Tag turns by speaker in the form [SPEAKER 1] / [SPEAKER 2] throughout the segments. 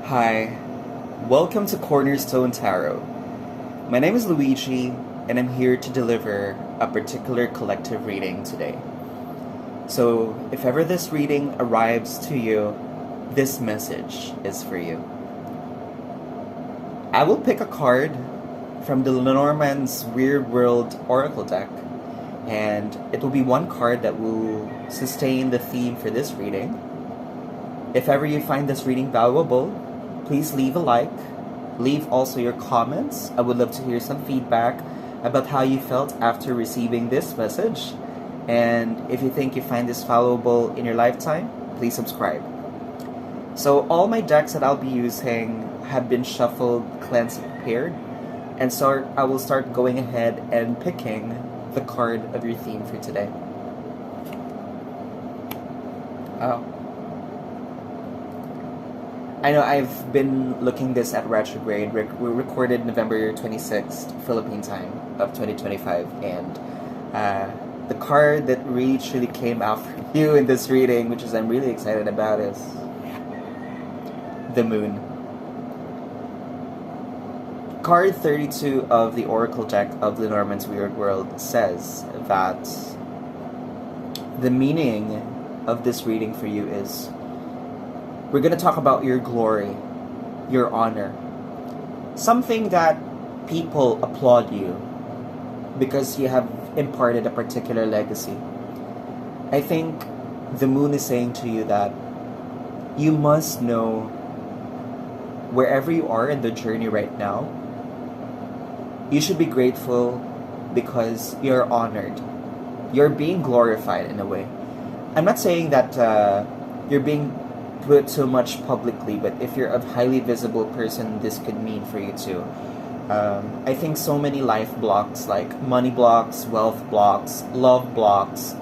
[SPEAKER 1] Hi, welcome to Cornerstone Tarot. My name is Luigi, and I'm here to deliver a particular collective reading today. So, if ever this reading arrives to you, this message is for you. I will pick a card from the Lenormand's Weird World Oracle deck, and it will be one card that will sustain the theme for this reading. If ever you find this reading valuable, please leave a like, leave also your comments. I would love to hear some feedback about how you felt after receiving this message. And if you think you find this valuable in your lifetime, please subscribe. So all my decks that I'll be using have been shuffled, cleansed, and prepared. And so I will start going ahead and picking the card of your theme for today. Oh. I know I've been looking this at retrograde. We recorded November 26th, Philippine time of 2025, and the card that really truly came out for you in this reading, which is I'm really excited about, is the Moon. Card 32 of the Oracle deck of Lenormand's Weird World says that the meaning of this reading for you is we're going to talk about your glory, your honor. Something that people applaud you because you have imparted a particular legacy. I think the Moon is saying to you that you must know wherever you are in the journey right now, you should be grateful because you're honored. You're being glorified in a way. I'm not saying that you're being put so much publicly, but if you're a highly visible person, this could mean for you too. I think so many life blocks, like money blocks, wealth blocks, love blocks,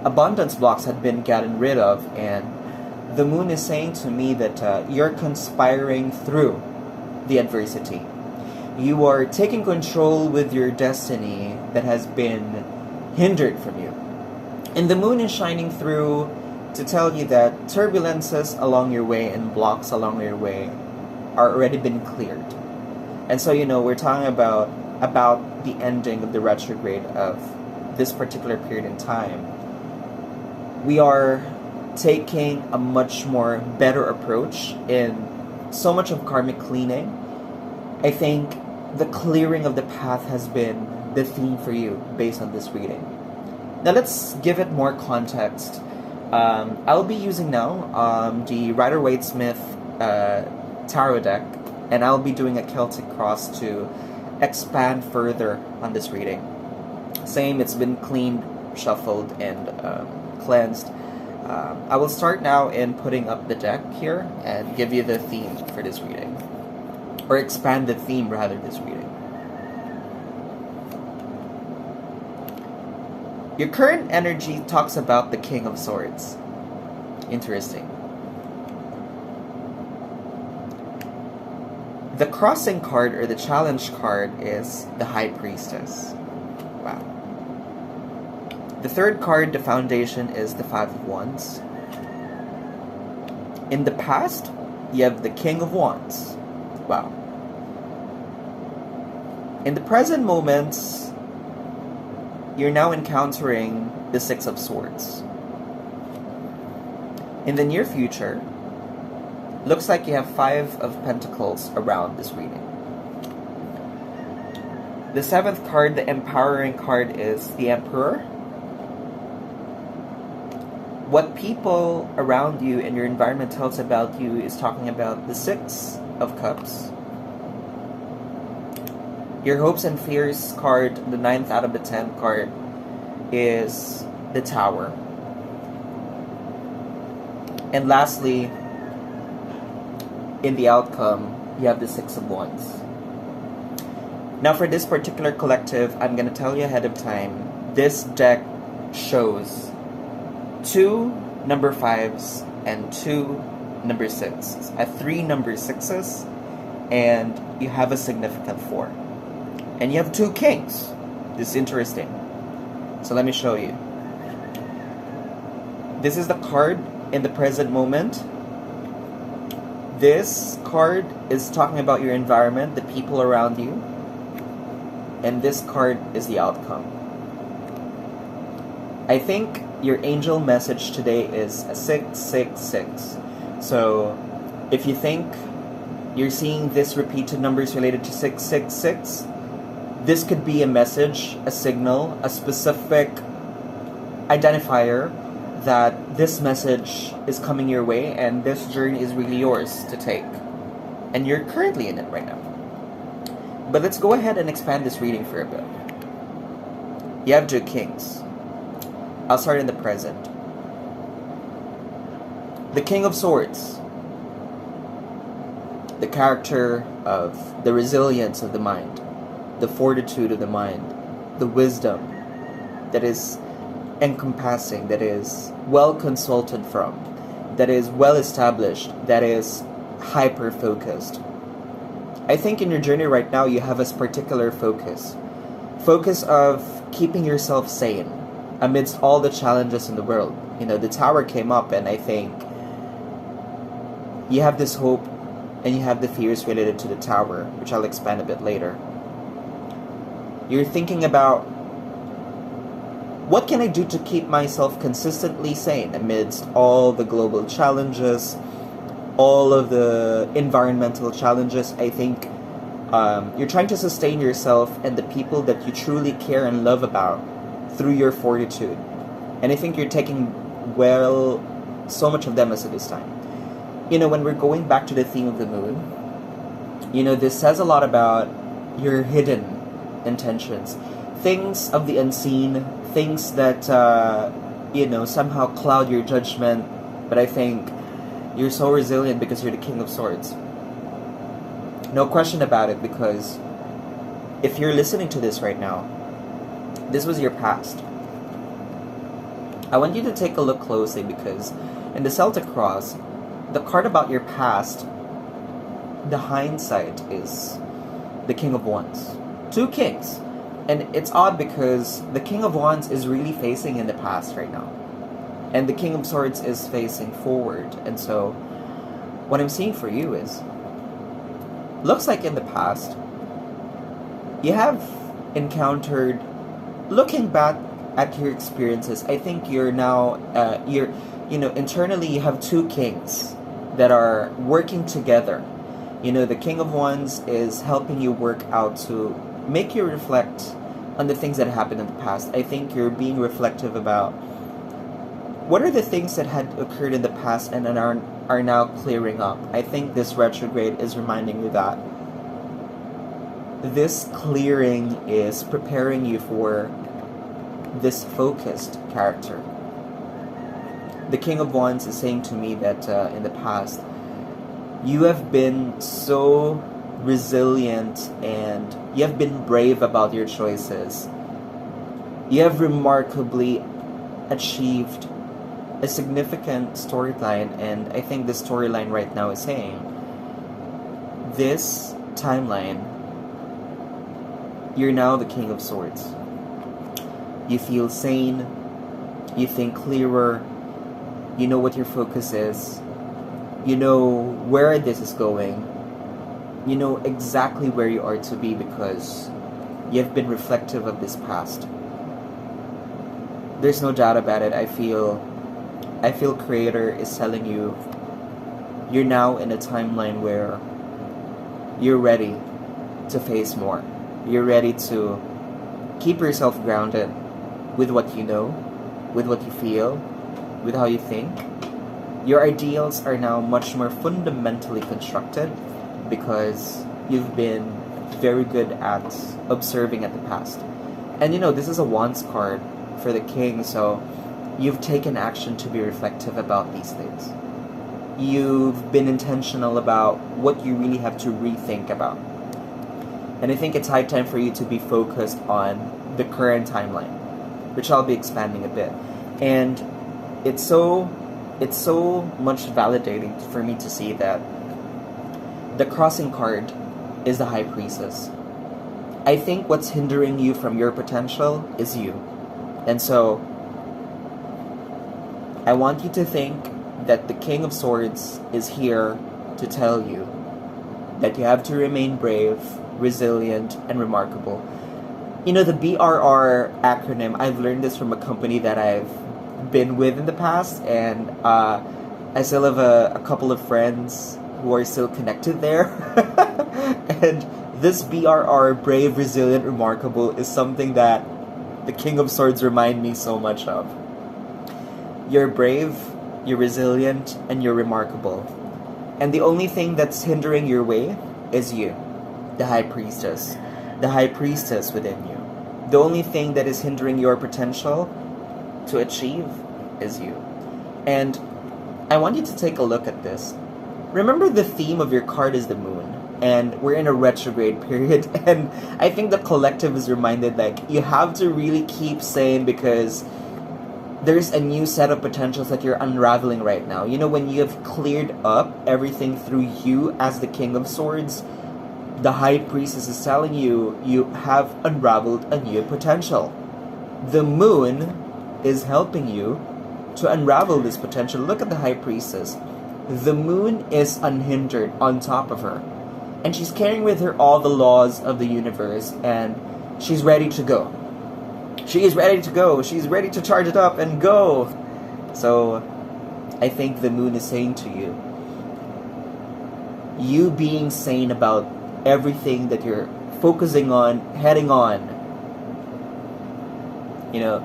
[SPEAKER 1] abundance blocks had been gotten rid of, and the Moon is saying to me that you're conspiring through the adversity. You are taking control with your destiny that has been hindered from you. And the Moon is shining through to tell you that turbulences along your way and blocks along your way are already been cleared. And so, we're talking about the ending of the retrograde of this particular period in time. We are taking a much more better approach in so much of karmic cleaning. I think the clearing of the path has been the theme for you based on this reading. Now let's give it more context. I'll be using now the Rider-Waite-Smith tarot deck, and I'll be doing a Celtic cross to expand further on this reading. Same, it's been cleaned, shuffled, and cleansed. I will start now in putting up the deck here and give you the theme for this reading. Or expand the theme, rather, this reading. Your current energy talks about the King of Swords. Interesting. The crossing card, or the challenge card, is the High Priestess. Wow. The third card, the foundation, is the Five of Wands. In the past, you have the King of Wands. Wow. In the present moments, you're now encountering the Six of Swords. In the near future, looks like you have Five of Pentacles around this reading. The seventh card, the empowering card, is the Emperor. What people around you and your environment tells about you is talking about the Six of Cups. Your hopes and fears card, the 9th out of the 10th card, is the Tower. And lastly, in the outcome, you have the Six of Wands. Now for this particular collective, I'm going to tell you ahead of time, this deck shows 2 number 5s and 2 number 6s. 3 number 6s, and you have a significant 4. And you have 2 kings. This is interesting. So let me show you. This is the card in the present moment. This card is talking about your environment, the people around you, and this card is the outcome. I think your angel message today is a 666. So if you think you're seeing this repeated numbers related to 666, this could be a message, a signal, a specific identifier that this message is coming your way and this journey is really yours to take. And you're currently in it right now. But let's go ahead and expand this reading for a bit. You have 2 kings. I'll start in the present. The King of Swords. The character of the resilience of the mind, the fortitude of the mind, the wisdom that is encompassing, that is well consulted from, that is well established, that is hyper focused. I think in your journey right now you have a particular focus of keeping yourself sane amidst all the challenges in the world. You know, the tower came up, and I think you have this hope and you have the fears related to the tower, which I'll expand a bit later. You're thinking about, what can I do to keep myself consistently sane amidst all the global challenges, all of the environmental challenges? I think you're trying to sustain yourself and the people that you truly care and love about through your fortitude. And I think you're taking so much of them as it is time. You know, when we're going back to the theme of the moon, you know, this says a lot about your hidden intentions, things of the unseen, things that, you know, somehow cloud your judgment. But I think you're so resilient because you're the King of Swords. No question about it, because if you're listening to this right now, this was your past. I want you to take a look closely, because in the Celtic Cross, the card about your past, the hindsight is the King of Wands. 2 kings. And it's odd because the King of Wands is really facing in the past right now. And the King of Swords is facing forward. And so, what I'm seeing for you is, looks like in the past, you have encountered, looking back at your experiences, I think you're now, you know, internally you have 2 kings that are working together. You know, the King of Wands is helping you work out to make you reflect on the things that happened in the past. I think you're being reflective about what are the things that had occurred in the past and are now clearing up. I think this retrograde is reminding you that this clearing is preparing you for this focused character. The King of Wands is saying to me that in the past, you have been so resilient and you have been brave about your choices. You have remarkably achieved a significant storyline, and I think the storyline right now is saying, this timeline, you're now the King of Swords. You feel sane, you think clearer, you know what your focus is, you know where this is going, you know exactly where you are to be because you've been reflective of this past. There's no doubt about it. I feel Creator is telling you you're now in a timeline where you're ready to face more. You're ready to keep yourself grounded with what you know, with what you feel, with how you think. Your ideals are now much more fundamentally constructed because you've been very good at observing at the past. And you know, this is a Wands card for the King, so you've taken action to be reflective about these things. You've been intentional about what you really have to rethink about. And I think it's high time for you to be focused on the current timeline, which I'll be expanding a bit. And it's so much validating for me to see that the crossing card is the High Priestess. I think what's hindering you from your potential is you. And so I want you to think that the King of Swords is here to tell you that you have to remain brave, resilient, and remarkable. You know, the BRR acronym, I've learned this from a company that I've been with in the past, and I still have a couple of friends who are still connected there. And this BRR, brave, resilient, remarkable, is something that the King of Swords remind me so much of. You're brave, you're resilient, and you're remarkable. And the only thing that's hindering your way is you, the High Priestess. The High Priestess within you. The only thing that is hindering your potential to achieve is you. And I want you to take a look at this. Remember, the theme of your card is the moon. And we're in a retrograde period. And I think the collective is reminded, like, you have to really keep sane, because there's a new set of potentials that you're unraveling right now. You know, when you have cleared up everything through you as the King of Swords, the High Priestess is telling you, you have unraveled a new potential. The moon is helping you to unravel this potential. Look at the High Priestess. The moon is unhindered on top of her. And she's carrying with her all the laws of the universe, and she's ready to go. She is ready to go. She's ready to charge it up and go. So I think the moon is saying to you, you being sane about everything that you're focusing on, heading on. You know,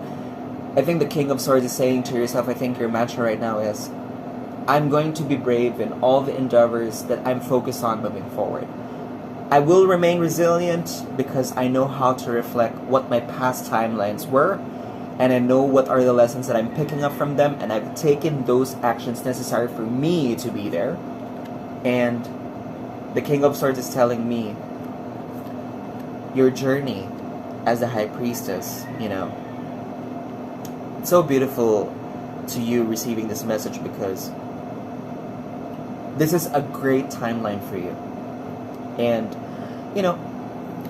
[SPEAKER 1] I think the King of Swords is saying to yourself, I think your mantra right now is, I'm going to be brave in all the endeavors that I'm focused on moving forward. I will remain resilient because I know how to reflect what my past timelines were, and I know what are the lessons that I'm picking up from them, and I've taken those actions necessary for me to be there. And the King of Swords is telling me, your journey as the High Priestess, you know, it's so beautiful to you receiving this message, because this is a great timeline for you. And, you know,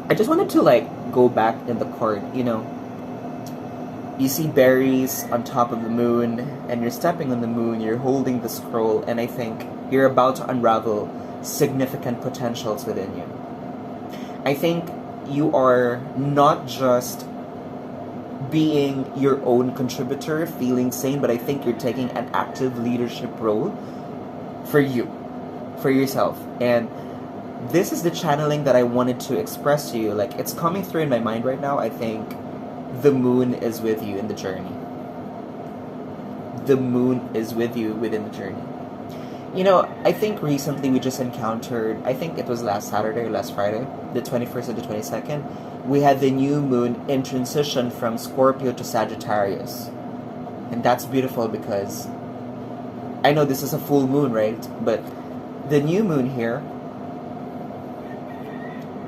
[SPEAKER 1] I just wanted to, like, go back in the card. You know, you see berries on top of the moon, and you're stepping on the moon, you're holding the scroll, and I think you're about to unravel significant potentials within you. I think you are not just being your own contributor, feeling sane, but I think you're taking an active leadership role for you, for yourself. And this is the channeling that I wanted to express to you. Like, it's coming through in my mind right now. I think the moon is with you in the journey. The moon is with you within the journey. You know, I think recently we just encountered, I think it was last Saturday or last Friday, the 21st and the 22nd, we had the new moon in transition from Scorpio to Sagittarius. And that's beautiful, because I know this is a full moon, right? But the new moon here,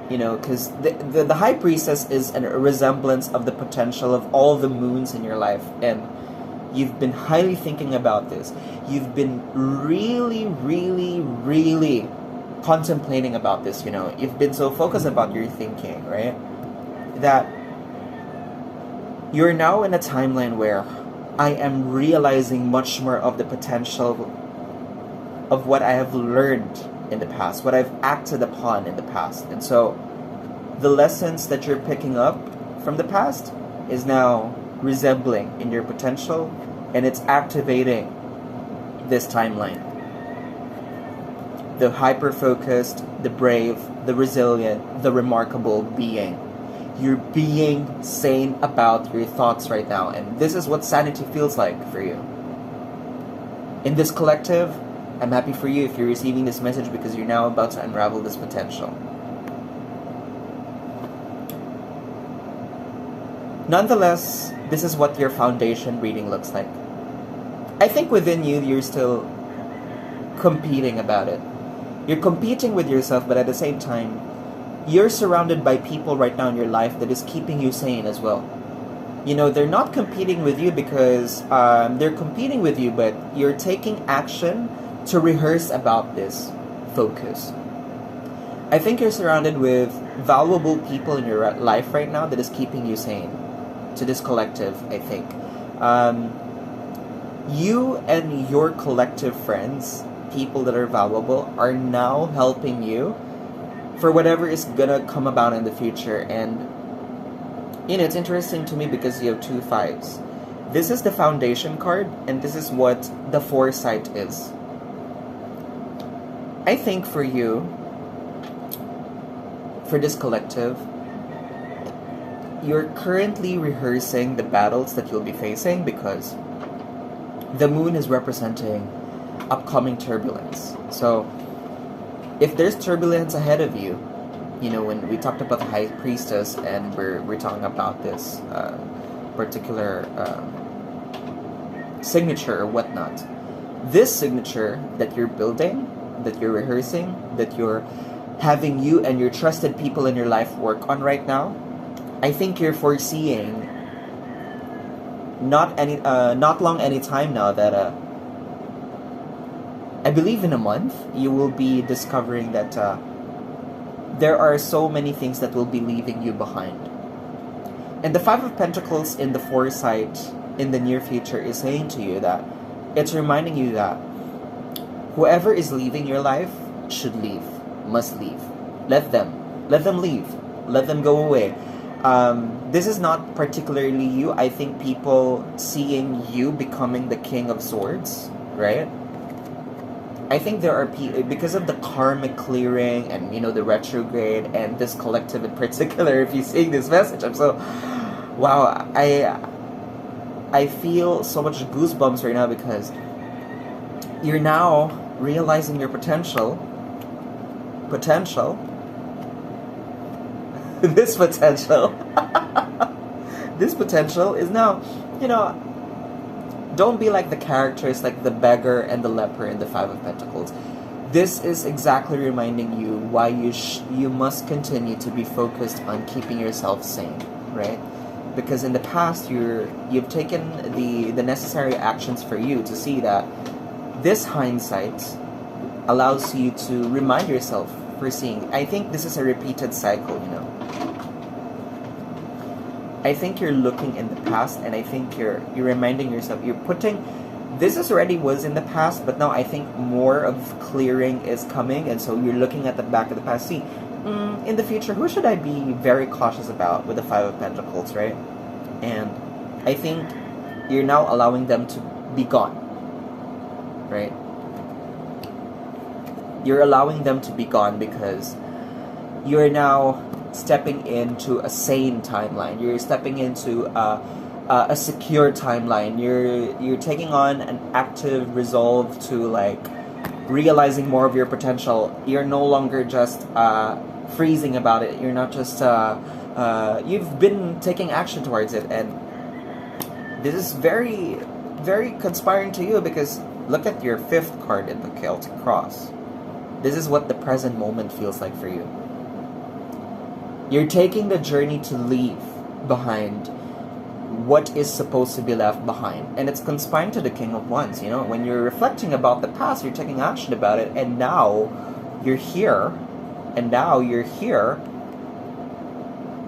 [SPEAKER 1] you know, because the High Priestess is a resemblance of the potential of all the moons in your life. And you've been highly thinking about this. You've been really, really, really contemplating about this, you know. You've been so focused about your thinking, right? That you're now in a timeline where I am realizing much more of the potential of what I have learned in the past, what I've acted upon in the past. And so the lessons that you're picking up from the past is now resembling in your potential, and it's activating this timeline. The hyper-focused, the brave, the resilient, the remarkable being. You're being sane about your thoughts right now, and this is what sanity feels like for you. In this collective, I'm happy for you if you're receiving this message, because you're now about to unravel this potential. Nonetheless, this is what your foundation reading looks like. I think within you, you're still competing about it. You're competing with yourself, but at the same time, you're surrounded by people right now in your life that is keeping you sane as well. You know, they're not competing with you because they're competing with you, but you're taking action to rehearse about this focus. I think you're surrounded with valuable people in your life right now that is keeping you sane. To this collective, I think. You and your collective friends people that are valuable are now helping you for whatever is gonna come about in the future. And it's interesting to me because you have 2 5s. This is the foundation card, and this is what the foresight is. I think for you, for this collective, you're currently rehearsing the battles that you'll be facing, because the moon is representing upcoming turbulence. So if there's turbulence ahead of you, when we talked about the High Priestess, and we're talking about this particular signature or whatnot, this signature that you're building, that you're rehearsing, that you're having you and your trusted people in your life work on right now, I think you're foreseeing not long any time now that I believe in a month you will be discovering that there are so many things that will be leaving you behind. And the 5 of Pentacles in the foresight in the near future is saying to you that it's reminding you that whoever is leaving your life should leave, must leave. Let them leave. Let them go away. This is not particularly you. I think people seeing you becoming the King of Swords, right? I think there are people, because of the karmic clearing and, the retrograde and this collective in particular, if you're seeing this message, I'm so, wow, I feel so much goosebumps right now, because you're now realizing your potential, this potential is now, don't be like the characters, like the beggar and the leper in the 5 of Pentacles. This is exactly reminding you why you must continue to be focused on keeping yourself sane, right? Because in the past, you've taken the necessary actions for you to see that this hindsight allows you to remind yourself for seeing. I think this is a repeated cycle, I think you're looking in the past, and I think you're reminding yourself, you're putting, this is already was in the past, but now I think more of clearing is coming, and so you're looking at the back of the past. See, in the future, who should I be very cautious about with the 5 of Pentacles, right? And I think you're now allowing them to be gone, right? You're allowing them to be gone because you're now stepping into a sane timeline. You're stepping into a secure timeline. You're taking on an active resolve to realizing more of your potential. You're no longer just freezing about it. You're not just you've been taking action towards it, and this is very, very conspiring to you, because look at your 5th card in the Celtic Cross. This is what the present moment feels like for you. You're taking the journey to leave behind what is supposed to be left behind. And it's conspiring to the King of Wands, When you're reflecting about the past, you're taking action about it, and now you're here.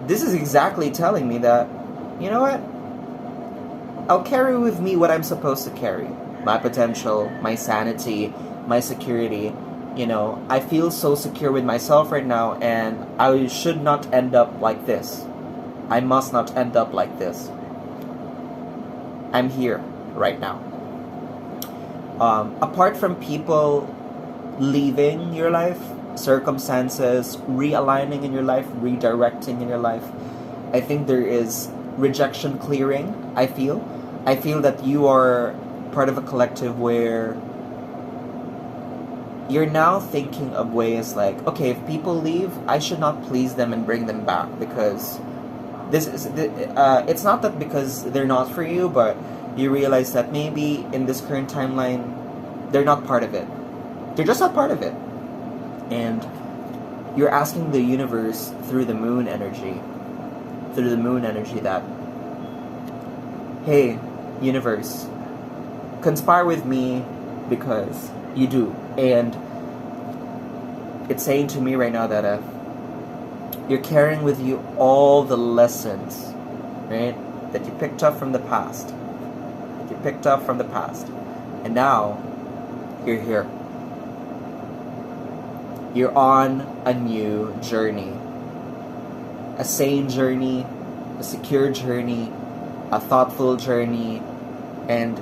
[SPEAKER 1] This is exactly telling me that, you know what? I'll carry with me what I'm supposed to carry. My potential, my sanity, my security. I feel so secure with myself right now, and I should not end up like this. I must not end up like this. I'm here right now. Apart from people leaving your life, circumstances realigning in your life, redirecting in your life, I think there is rejection clearing. I feel that you are part of a collective where you're now thinking of ways okay, if people leave, I should not please them and bring them back, because this is it's not that because they're not for you, but you realize that maybe in this current timeline they're not part of it. They're just not part of it. And you're asking the universe through the moon energy that, hey, universe, conspire with me, because you do. And it's saying to me right now that you're carrying with you all the lessons, right, that you picked up from the past. And now you're here. You're on a new journey. A sane journey, a secure journey, a thoughtful journey, and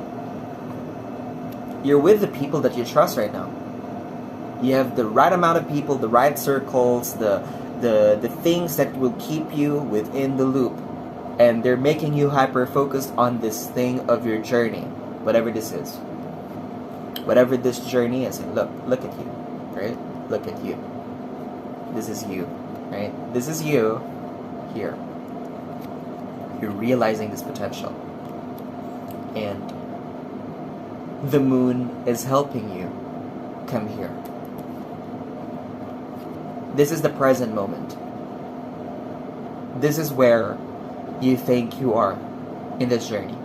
[SPEAKER 1] you're with the people that you trust right now. You have the right amount of people, the right circles, the things that will keep you within the loop. And they're making you hyper-focused on this thing of your journey, whatever this is. Whatever this journey is. Look at you, right? Look at you. This is you, right? This is you here. You're realizing this potential. And the moon is helping you come here. This is the present moment. This is where you think you are in this journey.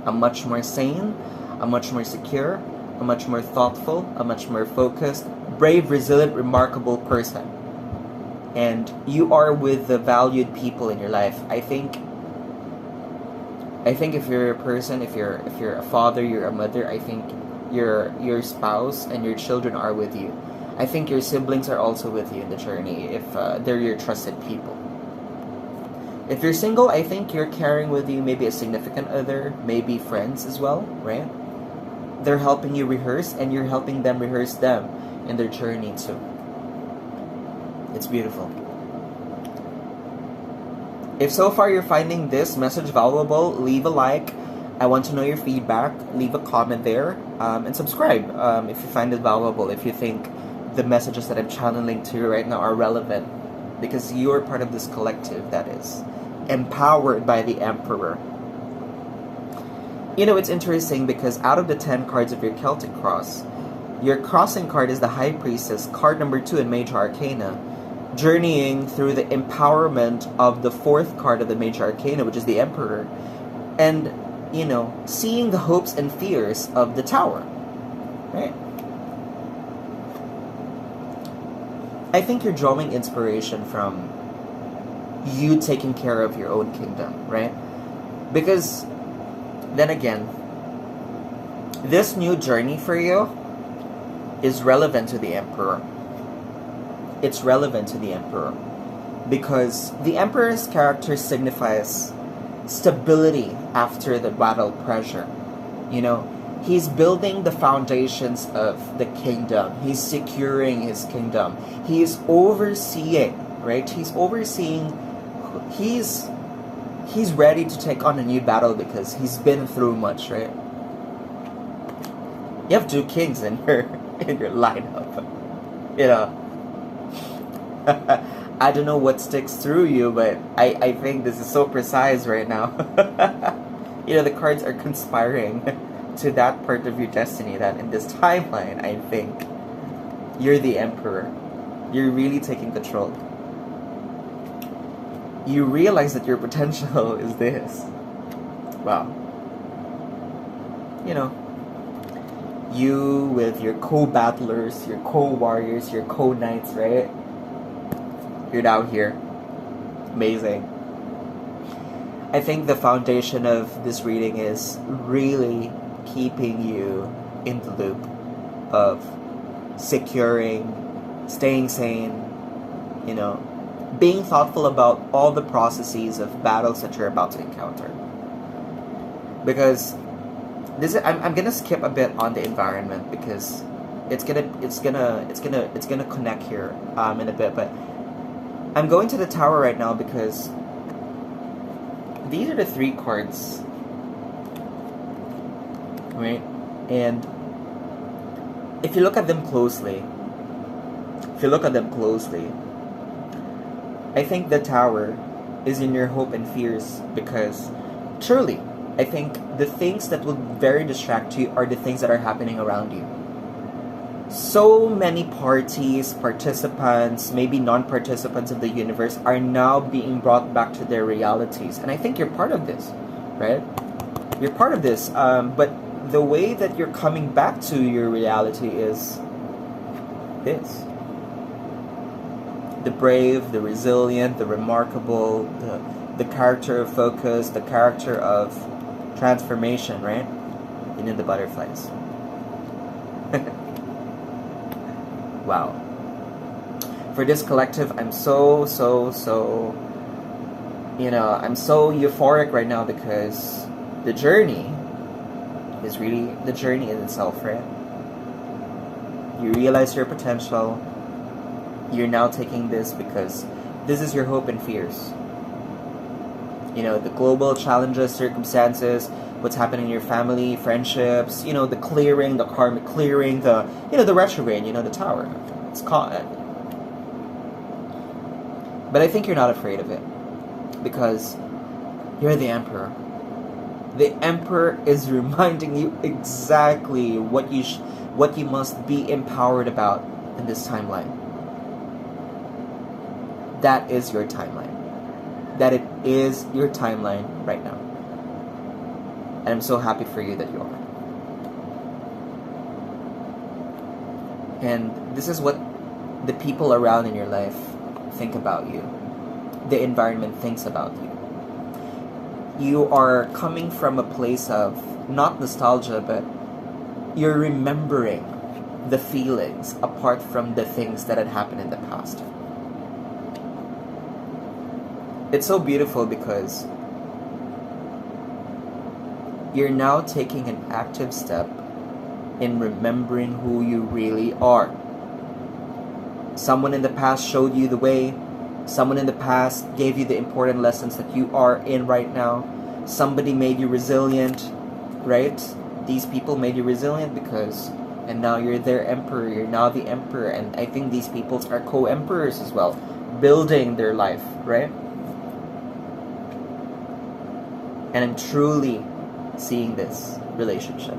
[SPEAKER 1] A much more sane, a much more secure, a much more thoughtful, a much more focused, brave, resilient, remarkable person. And you are with the valued people in your life. I think if you're a person, if you're a father, you're a mother, I think your spouse and your children are with you. I think your siblings are also with you in the journey if they're your trusted people. If you're single, I think you're carrying with you maybe a significant other, maybe friends as well, right? They're helping you rehearse, and you're helping them rehearse them in their journey too. It's beautiful. If so far you're finding this message valuable, leave a like. I want to know your feedback. Leave a comment there, and subscribe if you find it valuable, if you think the messages that I'm channeling to you right now are relevant, because you're part of this collective that is empowered by the Emperor. You know, it's interesting because out of the 10 cards of your Celtic cross, your crossing card is the High Priestess, card number 2 in Major Arcana, journeying through the empowerment of the 4th card of the Major Arcana, which is the Emperor, and, you know, seeing the hopes and fears of the Tower, right? I think you're drawing inspiration from you taking care of your own kingdom, right? Because, then again, this new journey for you is relevant to the Emperor. It's relevant to the Emperor. Because the Emperor's character signifies stability after the battle pressure. You know, he's building the foundations of the kingdom. He's securing his kingdom. He's overseeing, right? He's overseeing. He's ready to take on a new battle because he's been through much, right? You have 2 kings in your lineup. You know, I don't know what sticks through you, but I think this is so precise right now. You know, the cards are conspiring to that part of your destiny that in this timeline, I think you're the Emperor. You're really taking control. You realize that your potential is this. Wow. You know, you with your co-battlers, your co-warriors, your co-knights, right? You're now here. Amazing. I think the foundation of this reading is really keeping you in the loop of securing, staying sane, you know, being thoughtful about all the processes of battles that you're about to encounter. Because this is, I'm gonna skip a bit on the environment because it's gonna connect here in a bit, but I'm going to the Tower right now because these are the 3 cards, right? And if you look at them closely, I think the Tower is in your hope and fears because truly, I think the things that will very distract you are the things that are happening around you. So many parties, participants, maybe non-participants of the universe are now being brought back to their realities. And I think you're part of this, right? You're part of this. But the way that you're coming back to your reality is this. The brave, the resilient, the remarkable, the character of focus, the character of transformation, right? And then the butterflies. Wow. For this collective, I'm so, I'm so euphoric right now because the journey is really the journey in itself, right? You realize your potential. You're now taking this because this is your hope and fears. The global challenges, circumstances, what's happening in your family, friendships, the clearing, the karmic clearing, the retrograde, the tower. It's caught. But I think you're not afraid of it because you're the Emperor. The Emperor is reminding you exactly what you must be empowered about in this timeline. That is your timeline. That it is your timeline right now. And I'm so happy for you that you are. And this is what the people around in your life think about you. The environment thinks about you. You are coming from a place of not nostalgia, but you're remembering the feelings apart from the things that had happened in the past. It's so beautiful because you're now taking an active step in remembering who you really are. Someone in the past showed you the way. Someone in the past gave you the important lessons that you are in right now. Somebody made you resilient, right? These people made you resilient and now you're their emperor. You're now the emperor. And I think these people are co-emperors as well, building their life, right? And I'm truly seeing this relationship.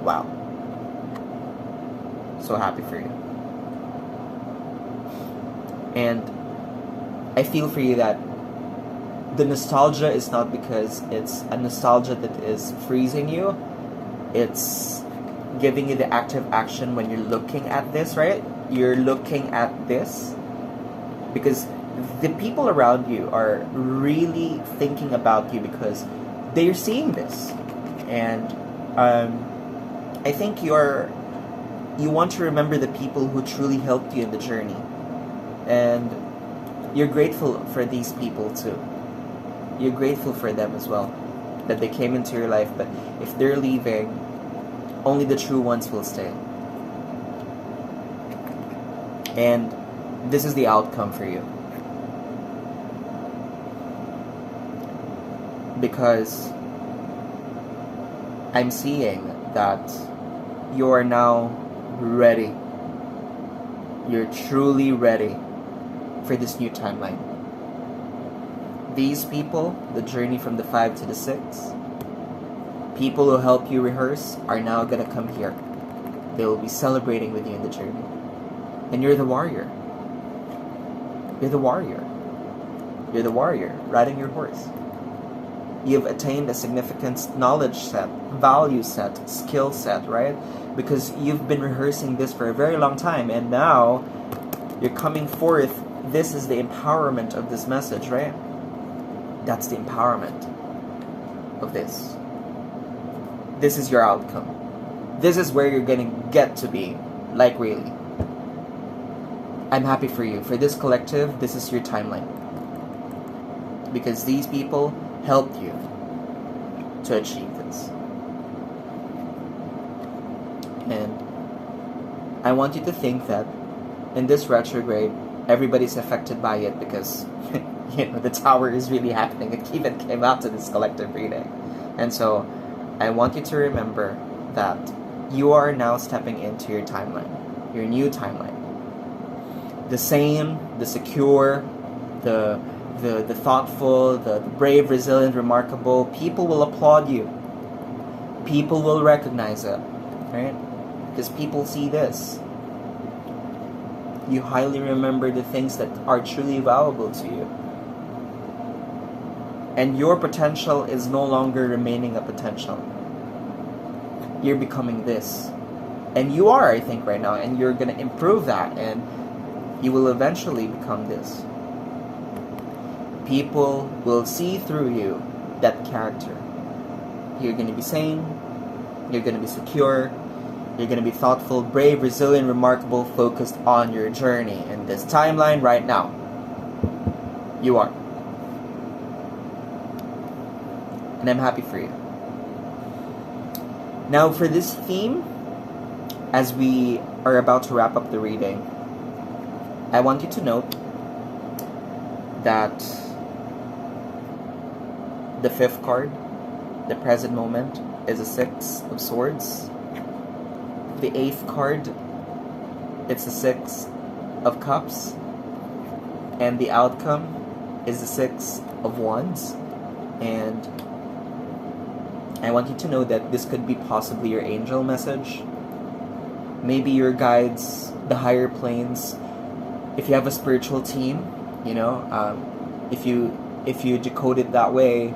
[SPEAKER 1] Wow. So happy for you. And I feel for you that the nostalgia is not because it's a nostalgia that is freezing you. It's giving you the active action when you're looking at this, right? You're looking at this because the people around you are really thinking about you because they're seeing this. And I think you want to remember the people who truly helped you in the journey. And you're grateful for these people too. You're grateful for them as well, that they came into your life. But if they're leaving, only the true ones will stay. And this is the outcome for you. Because I'm seeing that you are now ready. You're truly ready for this new timeline. These people, the journey from the 5 to the 6, people who help you rehearse are now going to come here. They will be celebrating with you in the journey. And you're the warrior. You're the warrior. You're the warrior riding your horse. You've attained a significant knowledge set, value set, skill set, right? Because you've been rehearsing this for a very long time, and now you're coming forth. This is the empowerment of this message, right? That's the empowerment of this. This is your outcome. This is where you're going to get to be, like really. I'm happy for you. For this collective, this is your timeline. Because these people helped you to achieve this. And I want you to think that in this retrograde, everybody's affected by it because the tower is really happening. It even came out to this collective reading. And so I want you to remember that you are now stepping into your timeline, your new timeline. The sane, the secure, the thoughtful, the brave, resilient, remarkable, people will applaud you. People will recognize it, right? Because people see this. You highly remember the things that are truly valuable to you. And your potential is no longer remaining a potential. You're becoming this. And you are, I think, right now. And you're going to improve that. And you will eventually become this. People will see through you that character. You're going to be sane. You're going to be secure. You're going to be thoughtful, brave, resilient, remarkable, focused on your journey. In this timeline right now, you are. And I'm happy for you. Now for this theme, as we are about to wrap up the reading, I want you to note that the 5th card, the present moment, is a 6 of Swords. The 8th card, it's the 6 of Cups. And the outcome is the 6 of Wands. And I want you to know that this could be possibly your angel message. Maybe your guides, the higher planes. If you have a spiritual team, you know, if you decode it that way,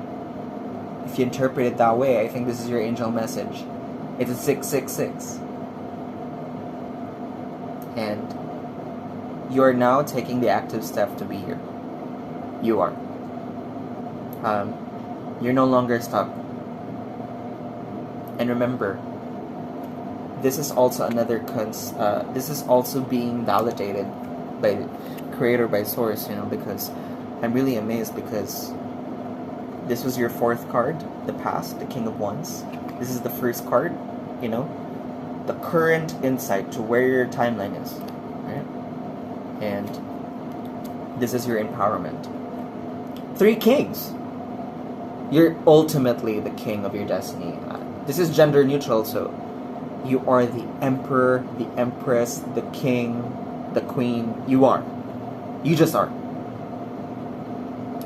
[SPEAKER 1] if you interpret it that way, I think this is your angel message. It's a 666. And you are now taking the active step to be here. You are. You're no longer stuck. And remember, this is also another this is also being validated by the Creator, by Source, you know, because I'm really amazed, because this was your 4th card, the past, the King of Wands. This is the 1st card, you know, the current insight to where your timeline is, right? And this is your empowerment. 3 Kings. You're ultimately the king of your destiny. This is gender neutral, so you are the emperor, the empress, the king, the queen. You are. You just are.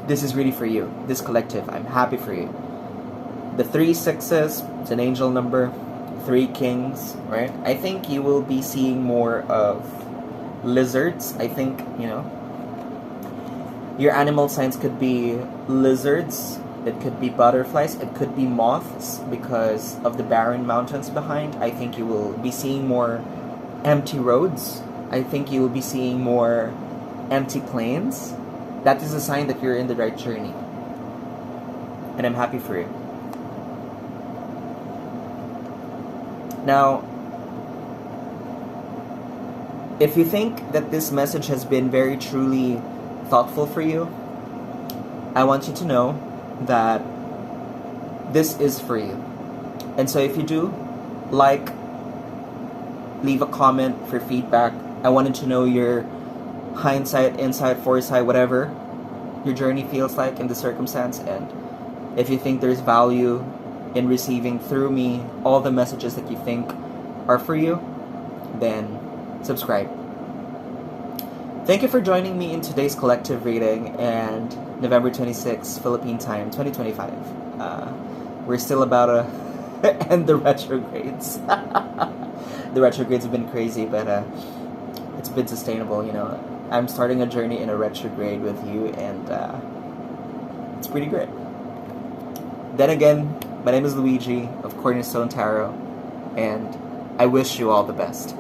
[SPEAKER 1] This is really for you. This collective, I'm happy for you. The 3 sixes, it's an angel number. 3 kings, right? I think you will be seeing more of lizards. I think, you know, your animal signs could be lizards. It could be butterflies. It could be moths because of the barren mountains behind. I think you will be seeing more empty roads. I think you will be seeing more empty plains. That is a sign that you're in the right journey. And I'm happy for you. Now, if you think that this message has been very truly thoughtful for you, I want you to know that this is for you. And so if you do, like, leave a comment for feedback. I wanted to know your hindsight, insight, foresight, whatever your journey feels like in the circumstance. And if you think there's value in receiving through me all the messages that you think are for you, then subscribe. Thank you for joining me in today's collective reading, and November 26, Philippine time, 2025. We're still about to end the retrogrades. The retrogrades have been crazy, but it's been sustainable, you know. I'm starting a journey in a retrograde with you, and it's pretty great. Then again, my name is Luigi of Cornerstone Tarot, and I wish you all the best.